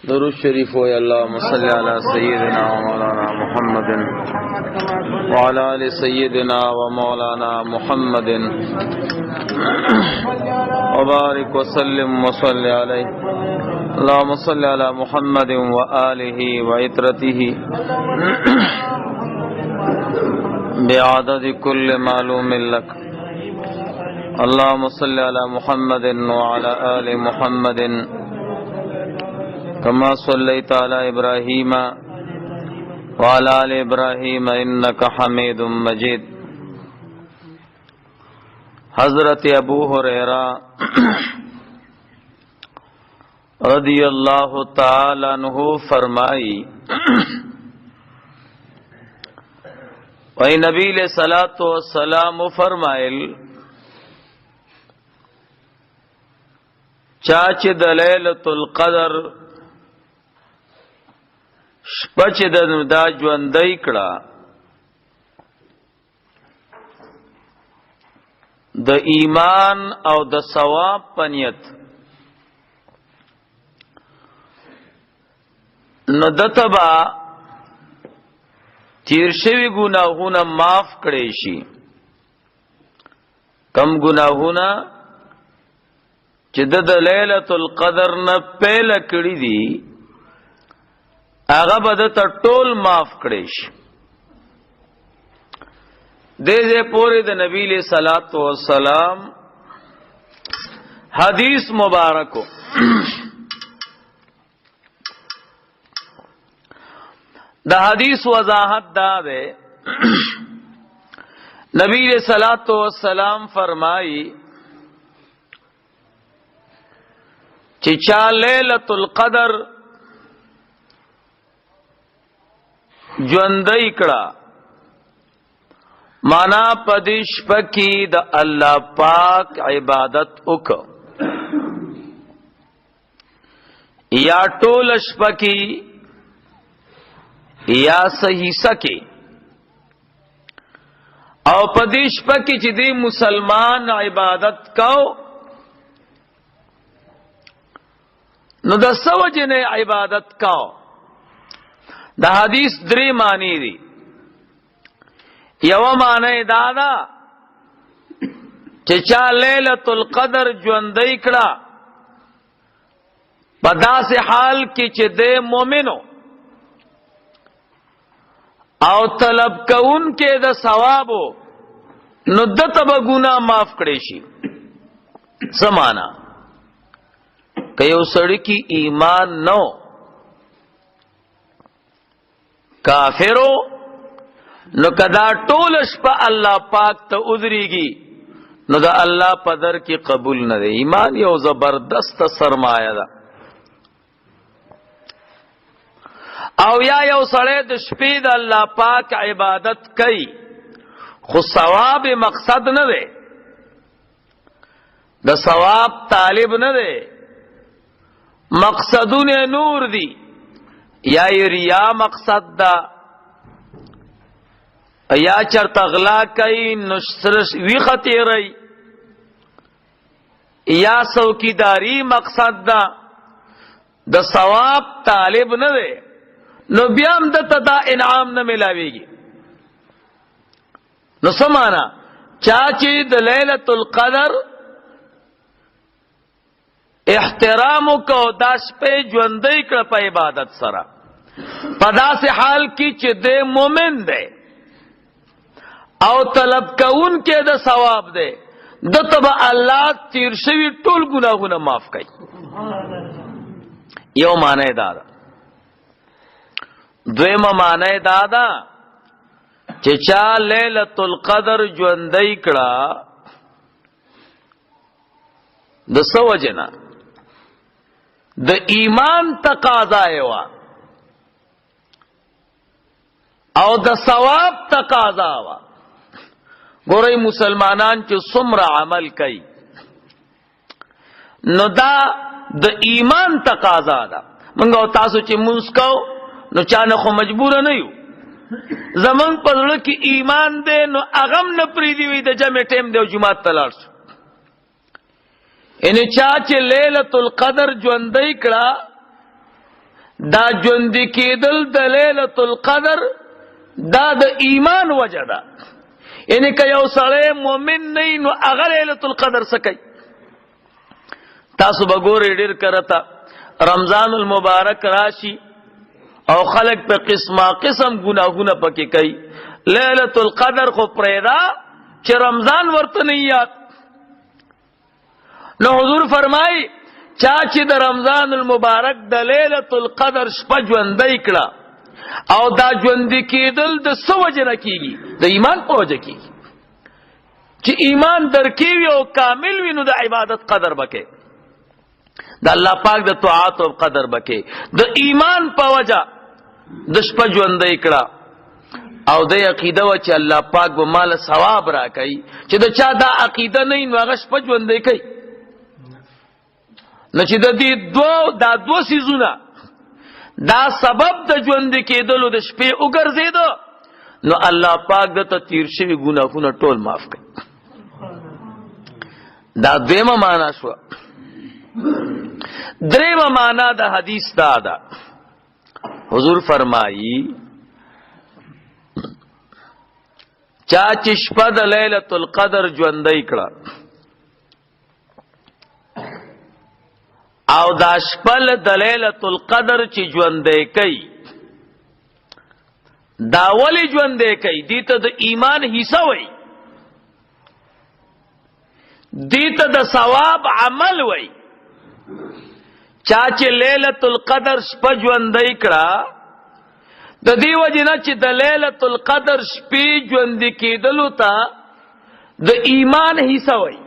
درود شریف ہو اللہم صلی علی سیدنا و مولانا محمد وعلی آل سیدنا و مولانا محمد وبارک وسلم وصلی علیہ اللہم صلی علی محمد و آلہ و عطرتہ بعدد کل معلوم لک اللہم صلی علی محمد وعلی آل محمد كما صليت على إبراهيم وعلى آل إبراهيم إنك حميد مجيد. حضرت ابو ہریرہ رضی اللہ تعالی عنہ فرمائی وہی نبی علیہ الصلوۃ والسلام فرمائل چاچ دلیلۃ القدر شپچ دا ژوندۍ کړه د ایمان او د ثواب پنیت نو دتبا تیر شوی گناهونه معاف کړي شي. کم گناهونه چې د لیلۃ القدر نه پهله کړی دي هغه به د ټول معاف کړي شي. دې پورې د نبی له صلوات و سلام حدیث مبارکو دا حدیث وضاحت دا ده نبی له صلوات و سلام فرمایي چې چا لیلۃ القدر ژوندۍ کړه معنا پدیش پکی د الله پاک عبادت وک یا ټول شپکی یا صحیح سکی او پدیش پکی چې دی مسلمان عبادت کو نو د سوجنه عبادت کو. دا حدیث دری معنی دی. یو معنی دادا چې چا لیلۃ القدر ژوندۍ کړه په داسې حال کې چې د مؤمنو او طلب کون کې د ثوابو نو دته به ګناه معاف کړي شي. سمانا که یو سړی کې ایمان نو کافرو نو کدا ټول شپه الله پاک ته عذريږي نو دا الله په در کې قبول نه دی. ایمان یو زبردست سرمایه ده. او یا یو سړی د شپې د الله پاک عبادت کوي خو ثواب مقصد نه دی د ثواب طالب نه دی مقصدونه نور دی یا ریا مقصد دا یا چرته غلا کوي نشرش وی خطیری یا څوکیداری مقصد دا د ثواب طالب نه دی نو بیا هم دته دا انعام نه ملاويږي. نو سمانا چا چې د لیلۃ القدر احترام کو داس په ژوندۍ کړه په عبادت سره پدا سے حال کی چې د مومن دی او طلب کون کې د ثواب دی د تبع الله تیر شوی ټول ګناهونه معاف کوي. یو معنی دا ده. دویمه معنی دا ده چې چا لیلۃ القدر ژوندۍ کړه د سوجنا د ایمان تقاضا یې او د ثواب تقاضا وا. ګورئ مسلمانان چې څومره عمل کوي نو دا د ایمان تقاضا ده. موږ او تاسو چې مونږ کو نو چانه خو مجبور نه یو زمون په زړه کې ایمان دی نو اغم نه پریدي وي د جمع ټیم دی جمعه تلار شو. ان چا چې لیلۃ القدر ژوندۍ کړه دا ژوند کېدل د ليلۃ القدر دا د ایمان وجه ده. یعنی که یو سړی مؤمن نه نو هغه ليلۃ القدر څه کوي؟ تاسو به ګورئ ډېر کرتا رمضان المبارک راشي او خلق په قسمه قسم گناهونه پکې کوي. ليلۃ القدر خو پرېدا چې رمضان ورته نه یاد. نو حضور فرمای چا چې د رمضان المبارک د ليلۃ القدر شپه ژوندۍ کړه او دا ژوندۍ کېدل د څه وجه نه کېږي؟ د ایمان په وجه کېږي. چې ایمان درکې وي او کامل وي نو د عبادت قدر بکې، د الله پاک د طاعت او قدر بکې. د ایمان په وجه د شپه ژوندۍ کړه او د عقیده و چې الله پاک به مال ثواب راکړي. چې د چا دا عقیده نه وي نو هغه شپه ژوندۍ کوي. نو چې د دې دوه سيزونه دا سبب د ژوند کېدلو د شپې وګرځیدو نو الله پاک د ته تیر شوي ګناهونه ټول معاف کړي. دا دویمه معنا شو. دریمه معنا د حدیث دا ده. حضور فرمایي چا چې شپه د ليلۃ القدر ژوندۍ کړه او دا شپل د ليلۃ القدر چې ژوندې کوي دا ولی ژوندې کوي؟ دیته د ایمان حصہ وای، دیته د ثواب عمل وای. چا چې ليلۃ القدر شپه ژوندې کړه د دې وجه نه چې د ليلۃ القدر شپې ژوندې کېدلو ته د ایمان حصہ وای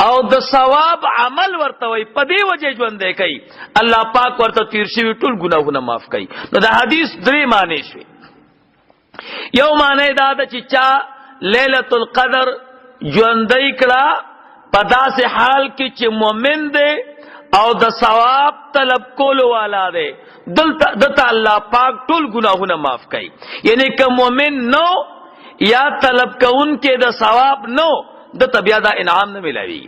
او د ثواب عمل ورته وي، په دې وجه ژوندې کوي. الله پاک ورته تیر شوي ټول ګناهونه معاف کوي. نو د حدیث درې معنی شوي. یو معنی دا ده چې چا ليلۃ القدر ژوندۍ کړه په داسې حال کې چې مؤمن دی او د ثواب طلب کولو والا دی، دلته الله پاک ټول ګناهونه معاف کوي. یعنی که مؤمن نو یا طلب کوونکې د ثواب نو د طبيعه دا انعام نه ملاوي.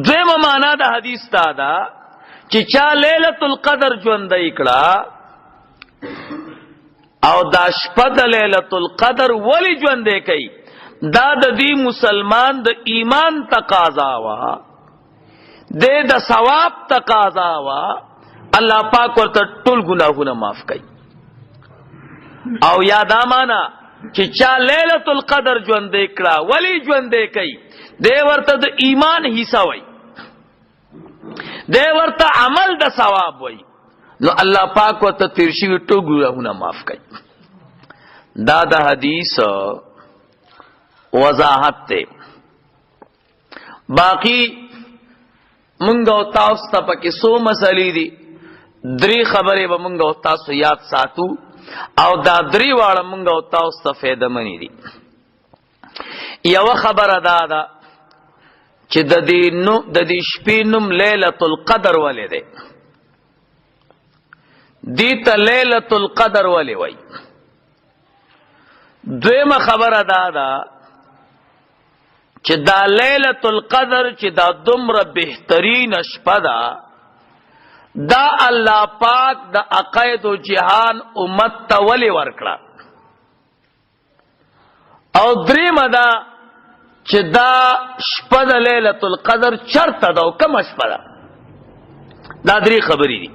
دویمه معنا د حدیث دا ده چې چا ليلۃ القدر ژوندۍ کړه او دا شپه د ليلۃ القدر ولی ژوندۍ کوي؟ دا د دې مسلمان د ایمان تقاضا وا، د ثواب تقاضا وا. الله پاک ورته ټول ګناهونه معاف کوي. او یادا معنا چې چا ليلۃ القدر ژوندې کړه ولی ژوندې کوي؟ دی ورته د ایمان حصہ وای، دی ورته عمل د ثواب وای. نو الله پاک ورته تیر شوي ټول ګناهونه معاف کوي. دا د حدیث وضاحت ته. باقی مونږ او تاسو ته پکې څو مسلې دي، درې خبرې به مونږ او تاسو یاد ساتو او دا درې واړه مونږ او تاسو ته فایده منی دي. یو خبره دا ده چې د دې شپې نوم ليلۃ القدر ولې دی؟ دې ته ليلۃ القدر ولې وای؟ دویمه خبره دا ده چې دا ليلۃ القدر چې دا دومره بهترین شپه ده دا الله پاک د عقاید او جهان امت ته ولې ورکړه؟ او دریمه دا چې دا شپه د ليلۃ القدر چرته ده او کومه شپه ده؟ دا درې خبرې دي.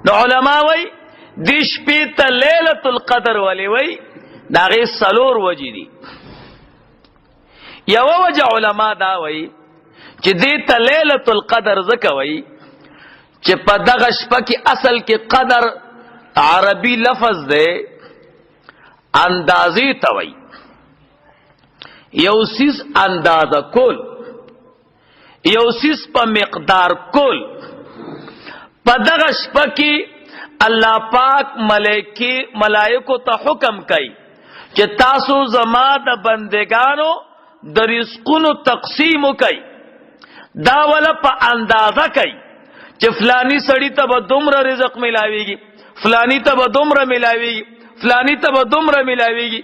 نو علما وای دې شپې ته ليلۃ القدر ولې وای؟ دا غي څلور وجې دي. یو وجه علما دا وای چې دې ته ليلۃ القدر ځکه وای چې په دغه شپه کې اصل کې قدر عربي لفظ دی اندازې ته وای. یو سیس اندازه کول، یو سیس په مقدار کول. په دغه شپه کې الله پاک ملائکو ته حکم کوي چې تاسو زما د بندگانو د رزقونو تقسیم وکړئ. دا ولا په اندازه کوي چې فلانی سړی ته به دومره رزق ملاويږي، فلانی ته به دومره ملاويږي، فلانی ته به دومره ملاويږي.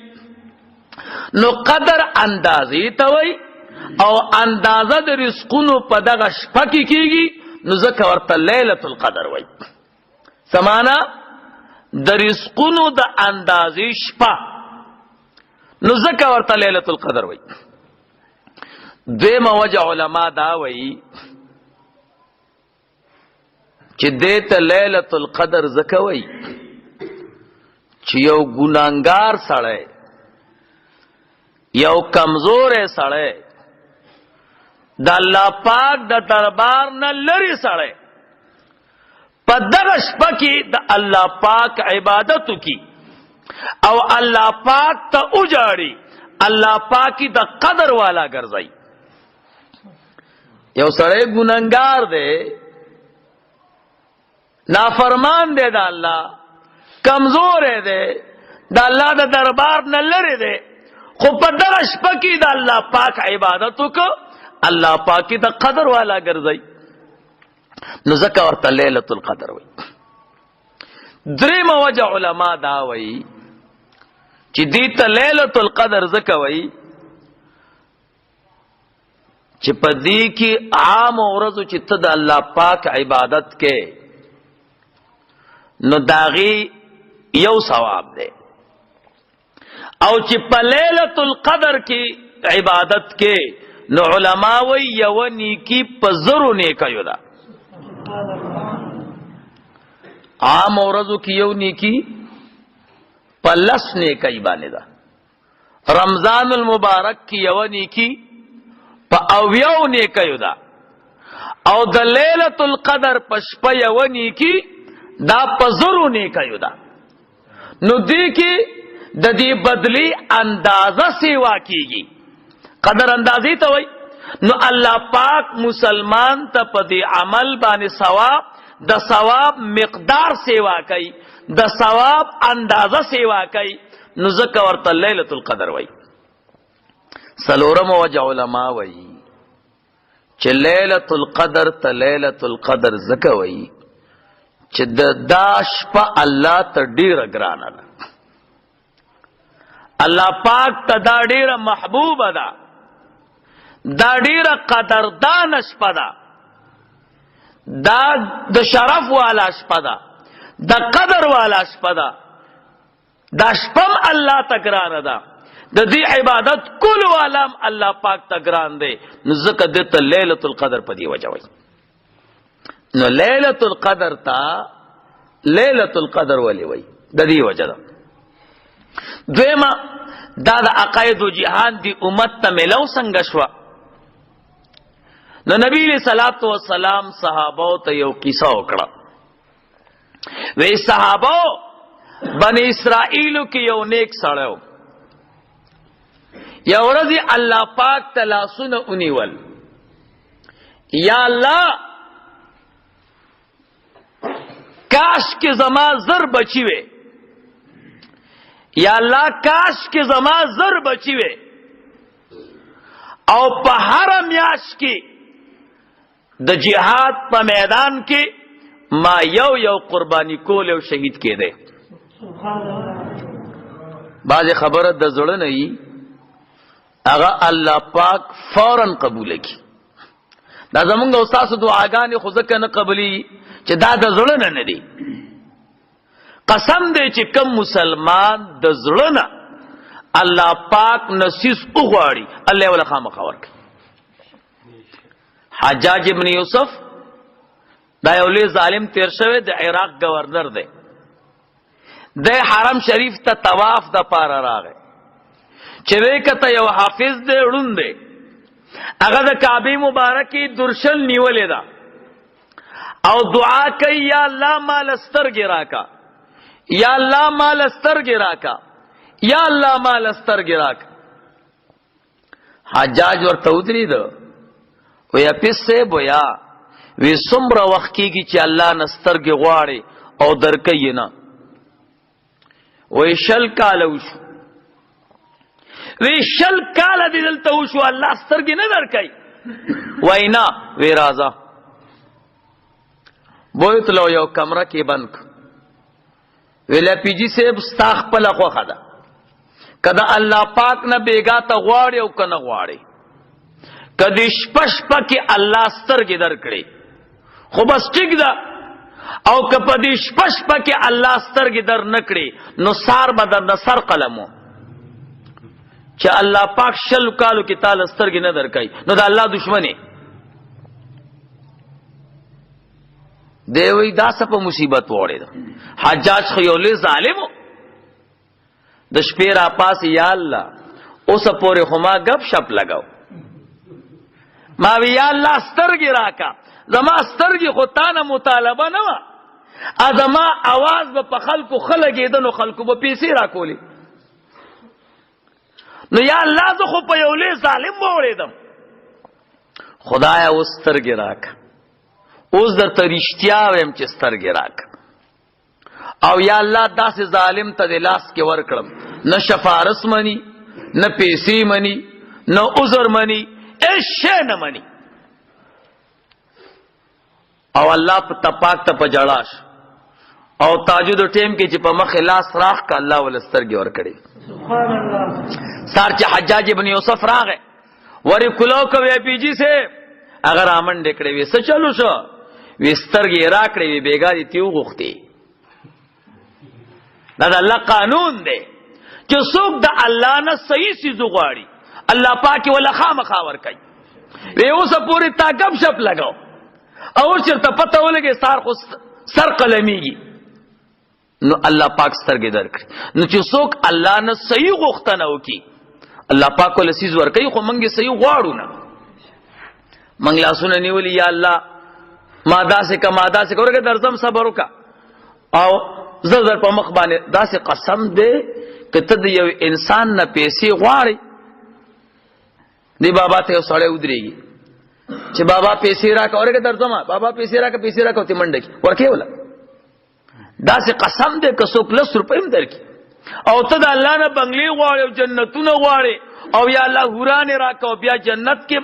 نو قدر اندازې ته وای او اندازه د رزقونو په دغه شپه کې کیږي. نو ځکه ورته لیلۃ القدر وای. سمانا د رزقونو د اندازې شپه، نو ځکه ورته لیلۃ القدر وای. دویمه وجه علما دا وای چې دیته لیلۃ القدر ځکه وای چې یو ګناهګار سړی، یو کمزور سړی، د الله پاک د دربار نه لري سړی، په دغه شپه کې د الله پاک عبادت کی او الله پاک ته وجاړي، الله پاکی د قدر والا ګرځي. یو سړی ګناهګار دی، نافرمان دی د الله، کمزور دی، د الله د دربار نه لري دی، خو په دغه شپه کې د الله پاک عبادت وکړه، الله پاکی د قدر والا ګرځي، نو ځکه ورته لیلۃ القدر وایي. درېمه وجه علما دا وایي چې دې ته لیلۃ القدر ځکه وایي چې په دې کې عام ورځو چې ته د الله پاک عبادت کې، نو داغي یو ثواب دی، او چې په لیلۃ القدر کې عبادت کې، نو علما وی یو نیکی په زرو نیکیو ده. عام ورځو کې یو نیکی په لس نیکی باندې ده. رمضان المبارک کې یو نیکی په اویو نیکیو ده، او د لیلۃ القدر په شپه یو نیکی دا په زرو نیکیو ده. نو دې کې د دې بدلی اندازه سیوا کیږي، قدر اندازې ته وای. نو الله پاک مسلمان ته په دې عمل باندې ثواب، د ثواب مقدار سیوا کوي، د ثواب اندازه سیوا کوي، نو ځکه ورته لیلۃ القدر وای. څلورم وجه علما وای چې لیلۃ القدر ته لیلۃ القدر ځکه وای چې د دا شپه الله ته ډیره ګرانه ده، الله پاک ته دا ډیره محبوبه ده، دا ډیره قدردان شپه ده، دا د شرف والا شپه ده، د قدر والا شپه ده، دا شپم الله ته ګرانه ده، د دې عبادت کول والام الله پاک ته ګران دی، نو ځکه دته لیلۃ القدر په دی وجه وای. نو لیلۃ القدر تا لیلۃ القدر ولی وای د دې وجه ده. دویمه دا د عقاید او جهان دی امت ته ملو څنګه شو. نو نبی علیہ الصلوۃ والسلام صحابه ته یو قصه وکړه. وی صحابه بنی اسرائیل کې یو نیک سړی، یا ورځي الله پاک تلاسونه اونیول، یا الله کاش کې زما زر بچی وي، یا الله کاش کې زما زر بچی وي، او په هر میاش کې د جهاد په میدان کې ما یو قربانی کول او شهید کېده. بعض خبره د زړه نه وي، هغه الله پاک فوراً قبول کی. دا زمونږ استاد دعاګانې خو ځکه نه قبلي چې دا د زړه نه دی. قسم دی چې کوم مسلمان د زړه نه الله پاک نصیص وغواړي، الله ولا خامخا ورکړي. حجاج ابن یوسف دا یو لوی ظالم تیر شوی د عراق گورنر دی، د حرم شریف ته طواف د پاره راغی، چې وکته یو حافظ دی ړوند دی، هغه د کعبه مبارکې درشل نیولې ده او دعا کوي یا الله مال سترګې راکا، یا الله مال سترګې راکا، یا الله مال سترګې راکا. حجاج ورته ودرېد، ویا پیسې بویا وی څومره وخت کېږي چې الله نسترګې غواړي او درکې نه؟ وی 60 کاله وشو. وی 60 کاله دې دلته وشو الله سترګې نه درکې؟ وینا وی راځه بوتلو یو کمره کې بند ویلا پیجی صاحب ستا خپل خوخه ده، کله الله پاک نه بیګا ته غواړي او کنه غواړي، کدی شپش پکې الله سترګې درکړي خو بس ټیک ده. او که په دې شپه کې الله سترګې در نکړي نو سار به در سر قلمو چې الله پاک 100 کالو کې تعالی سترګې نه درکای نو د الله دشمنی دی. وی دا څه په مصیبت وړي ده. حجاج خیول ظالمو د شپې را پاس یا الله اوس پورې خما غب شپ لگاو. ما وی یا الله سترګې راکا زما سترګې خو تا نه مطالبه نه و ادما आवाज به په خلکو خلګېدنو خلکو به پیسې راکولې نو یا الله زه خو په یو لوی ظالم وړېدم. خدایا اوس سترګې راکا اوس درته رښتیا ویم چې سترګې راکا او یا الله داسې ظالم ته د لاس کې ورکړم نه شفارس مني نه پیسې مني نه عذر مني هیڅ شی نه مني. او الله په تپاک ته په جړاش او تاجد ټیم کې چې په مخ لاس راخ کا الله ول سترګې ور کړې. سبحان الله. سار چې حجاج ابن یوسف راغې وری کلو کو وی پی جی سے اگر امن ډکړې وې څه چلو شو وې سترګې را کړې وې بیګاری تیو غوختي. دا د الله قانون دی چې څوک د الله نه صحیح سيزو غواړي الله پاک ولا خامخا ور کوي. وې اوس پوری تا غب شپ لگاو او چرته پته ولګي سار خو سر قلميږي نو الله پاک سترګې درکړي. نو چې څوک الله نه صحیح غوښتنه وکي الله پاک ول سيز ور کوي. خو منګي صحیح غواړو نه منګ لاسونه نیولي یا الله ما داسې کا ما داسې کورګه درځم صبر وکا او زر په مخ باندې داسې قسم دې کته د یو انسان نه پیسې غواړي دی بابا ته سړی ودرېږي چې بابا پیسې راکا اورګه درځم بابا پیسې راکا ته منډه کی ورکه ولا داسې قسم دې که 100 روپۍ هم درکې او ته د الله نه بنگلې غواړې او جنتونه غواړې او یا الله هورانه راکا او بیا جنت کې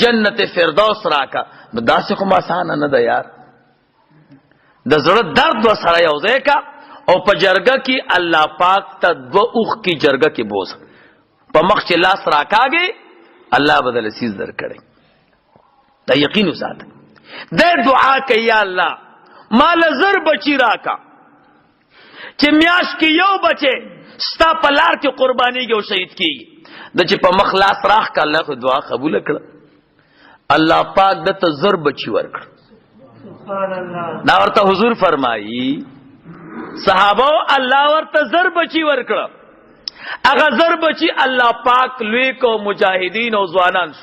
جنت فردوس راکا داسې خو آسان نه ده یار. د زړه درد وسره یو ځای کا او په جرګه کې الله پاک ته 2 اوخ کی جرګه کې بوز په مخ چې لاس راکاږي الله بدل سیز درکړي. دا یقین وساته د دعا کوي یا الله مال زر بچی راکا چې میاش کې یو بچي ستا په لار کې قربانيږي او شهید کیږي د چې په مخ لاس راخ کا الله خو دعا قبول کړه الله پاک د ته زر بچی ورکړ. سبحان الله. دا ورته حضور فرمایي صحابه الله ورته زر بچی ورکړه هغه زر بچی الله پاک لوی کو مجاهدین او ځوانان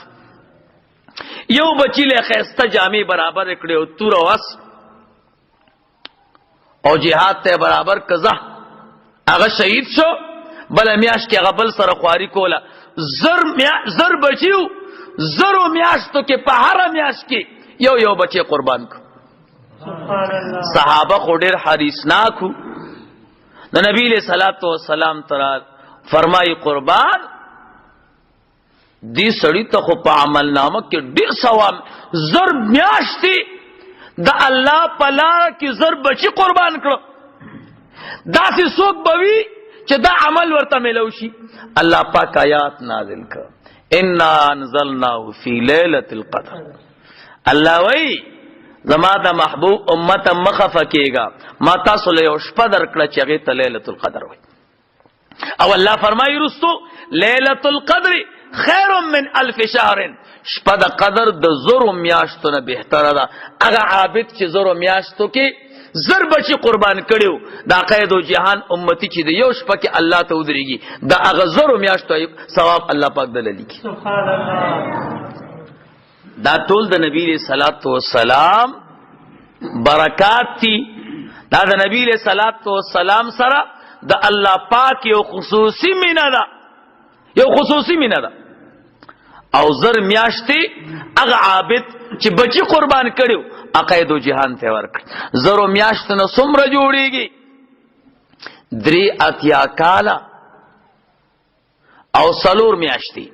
یو بچی له خسته جامې برابر کړي او تور واس او جهاد ته برابر کزه هغه شهید شو بل میاش کې هغه بل سره خواري کوله زر بچیو زرو میاشتو کې په هر میاش کې یو بچی قربان کو. صحابه خو ډېر حریصناکو د نبی له صلوات و سلام ترا فرمای قربان دی سړی ته خو په عمل نامه کې ډېر ثواب زر میاشتي د الله په لار کې زر بچی قربان کړو داسې څوک بوي چې دا عمل ورته ملو شي. الله پاک آیات نازل کړ انا انزلناه فی لیلۃ القدر. الله وی زما د محبوب امت مخفه کېګا ما تاسو له شپه درکړه چې هغه ته لیلۃ القدر وي او الله فرمایي رستو لیلۃ القدر خیر من 1000 شهر. شپه د قدر د زرو میاشتو نه بهتره ده. هغه عابد چې زرو میاشتو کې زر بچی قربان کړیو دا قید او جهان امتی چې د یو شپه کې الله ته ودرېږي دا هغه زرو میاشتو ثواب الله پاک دللی کی. سبحان الله. دا ټول د نبی صلوات و سلام برکات دي. دا د نبی صلوات و سلام سره د الله پاک یو خصوصي مینه ده او زر میاشتي هغه عابد چې بچی قربان کړیو عقاید او جهان ته ورکړ. زرو میاشت نه څومره جوړیږي 3 کاله او 4 میاشتي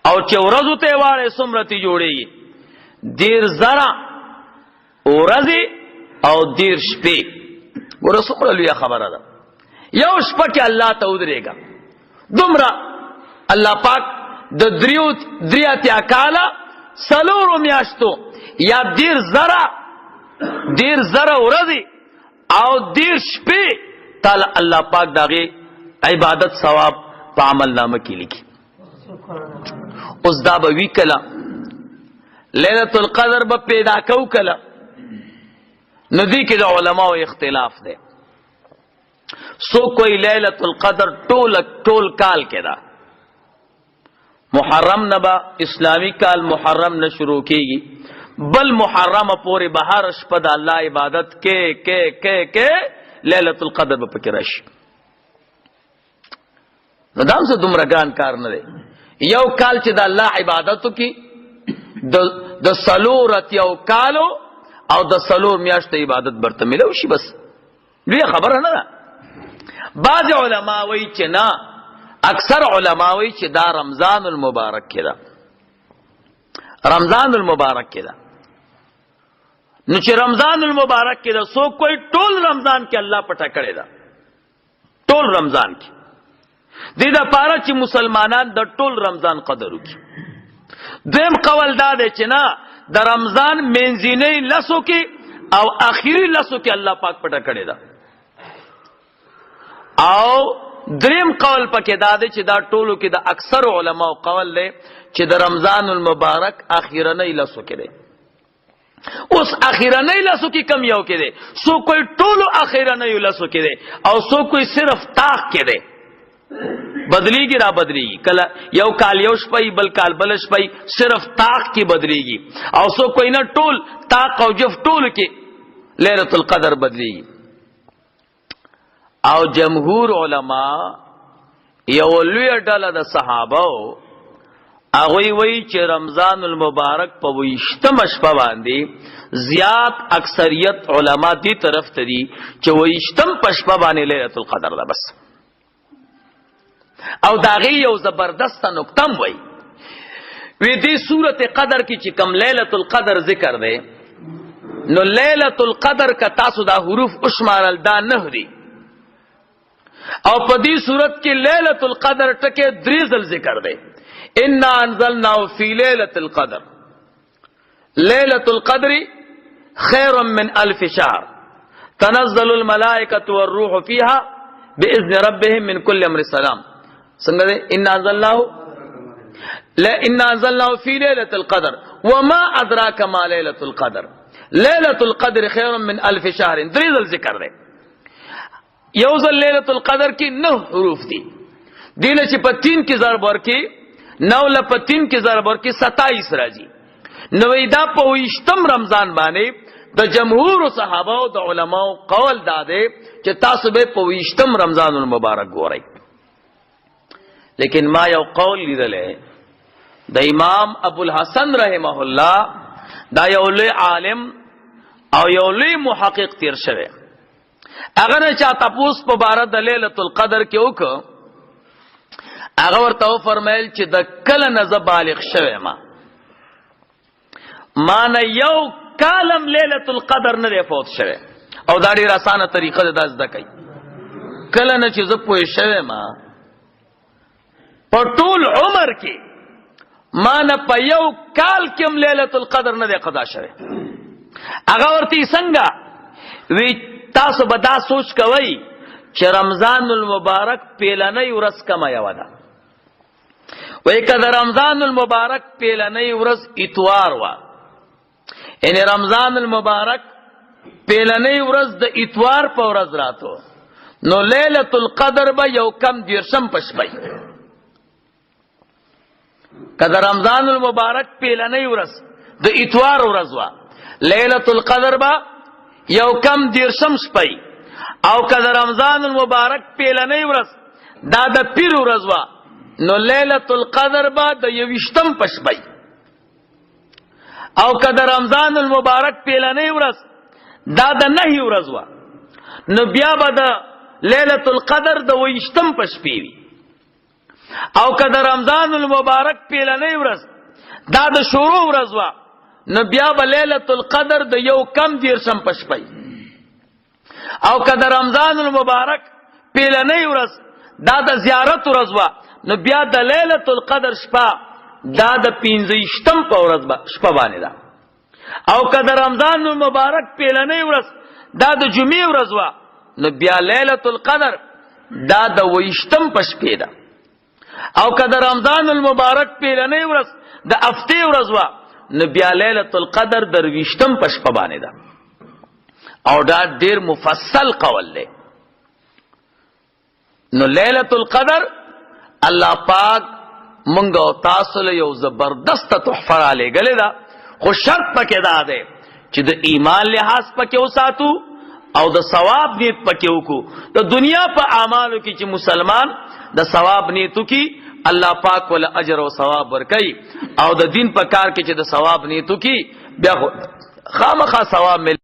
او چې ورځو ته واره څومره تی جوړیږي 10,000 ورځې او 10 شپې. ورسوله لوی خبره ده یو شپه کې الله ته ودرېګا دومره الله پاک د 3 کاله 4 میاشتو یا 10,000 دیر زره ورځې او دیر شپې تعالی الله پاک داغه عبادت ثواب په عمل نامه کې لیکي. اوس دا به وی کله ليله القدر به پیدا کو کله ندی کې د علماو اختلاف دی. سو کوئی ليله القدر ټول کال کې دا محرم نبا اسلامی کال محرم نه شروع کیږي بل محرم پورې بهار شپه د الله عبادت کې ليله القدر به پکې راشي. ندام سے دمرگان کار نه دی. یو کال چې د الله عبادتو کې د سلورت یو کالو او د سلور میاشتې عبادت برته ملو شي بس لوی خبره نه ده. بعض علما وایي چې نه اکثر علما وایي چې دا رمضان المبارک کې ده. رمضان المبارک کې ده. نو چې رمضان المبارک کې ده سو کوئی ټول رمضان کې الله پټه کړی ده. ټول رمضان کې دې دا پاره چې مسلمانان د ټول رمضان قدر وکړي. دیم قول دا دی چې نه د رمضان منځنۍ لسو کې او اخیری لسو کې الله پاک پټه کړی ده. او دریم قول پکې دا دی چې دا ټولو کې د اکثر علماو قول دی چې د رمضان المبارک اخیرنۍ لسو کې دی. اوس اخیرنۍ لسو کې کم یو کې دی. سو کوئی ټولو اخیرنۍ لسو کې دی او سو کوئی صرف تاخ کې دی. بدلیږي را بدلیږي کله یو کال یو شپې بل کال بل شپې صرف طاق کې بدلیږي او سو کوئی نه ټول طاق او جف ټول کې ليله القدر بدلیږي. او جمهور علما یو لوی ډله د صحابه هغه وی چې رمضان المبارک په 28 شپه باندې زیات اکثریت علما دې طرف ته دي چې 28 شپه باندې ليله القدر ده بس. او داغی یو زبردست نکتم وی دی سورت قدر کی چې کم لیلۃ القدر ذکر دے نو لیلۃ القدر کا تاسو دا حروف اشمارل دا نه دی او په دې صورت کې لیلۃ القدر ټکه درې ځل ذکر دے. انا انزلناه فی لیلۃ القدر لیلۃ القدر خیر من الف شهر تنزل الملائکۃ والروح فیها باذن ربهم من كل امر سلام. څنګه ده ان انزلناه فی ليله القدر وما ادراک ما ليله القدر ليله القدر خير من الف شهر. درې ځل ذکر ده. یو ځل ليله القدر کې 9 حروف دي. دینه چې په 3 کې ضرب ورکی 9 ل په 3 کې ضرب ورکی 27 راځي. نو دا په 28 رمضان باندې د جمهور صحابه او د علماو قول داده چې تاسو به په 28 رمضان المبارک ګورئ. لیکن ما یو قول لیدلې د امام ابو الحسن رحمه الله دا یو لوی عالم او یو لوی محقق تیر شوی. هغه نه چا تاسو په بار د ليله القدر کې وک هغه ورته فرمایل چې د کله نه بالغ شوی ما نه یو کالم ليله القدر نه فوت شوی او دا ډیره اسانه طریقه ده زده کوي. کله نه چې زه پوه شوی په ټول عمر کې ما نه په یو کال کې ليله القدر نه قضا شوه. هغه ورته څنګه وی تاسو به دا سوچ کوئ چې رمضان المبارک پیلنۍ ورځ کما یو ده. وای کله رمضان المبارک پیلنۍ ورځ اتوار وا ان رمضان المبارک پیلنۍ ورځ د اتوار په ورځ راتو نو ليله القدر به یو کم دیرشم پښپای. کله رمضان المبارک پیلنۍ ورځ د اتوار ورځ وا ليله القدر با یو کم دیرشم شپای او کله رمضان المبارک پیلنۍ ورځ دا د پیر ورځ وا نو ليله القدر با د 28م پشپای او کله رمضان المبارک پیلنۍ ورځ دا د 9 ورځ وا نو بیا به د ليله القدر د 28م پشپی وی او کله رمضان المبارک پیلنۍ ورځ دا د شروع ورځ وا نو بیا به ليله القدر د یو کم دیرشم پشپای او کله رمضان المبارک پیلنۍ ورځ دا د زیارت ورځ وا نو بیا د ليله القدر شپه دا د 15م په ورځ شپه باندې دا او کله رمضان مبارک پیلنې ورځ دا د جمعې ورځ وا نو بیا ليله القدر دا د 28م پشپې ده او کله رمضان المبارک پیلنې ورځ د هفته ورځ وا نو بیا ليله القدر د 20م پشپ باندې ده او دا ډیر مفصل قول دی نو ليله القدر الله پاک مونږ او تاسو له یو زبردست تحفه را لګلې ده خو شرط پکې ده چې د ایمان لحاظ پکې وساتو او د ثواب نیت پکې وکړو د دنیا په اعمالو کې چې مسلمان د ثواب نیتو کې الله پاک ول اجر او ثواب ورکړي او د دین په کار کې چې د ثواب نیتو کې بیا خامخا ثواب مل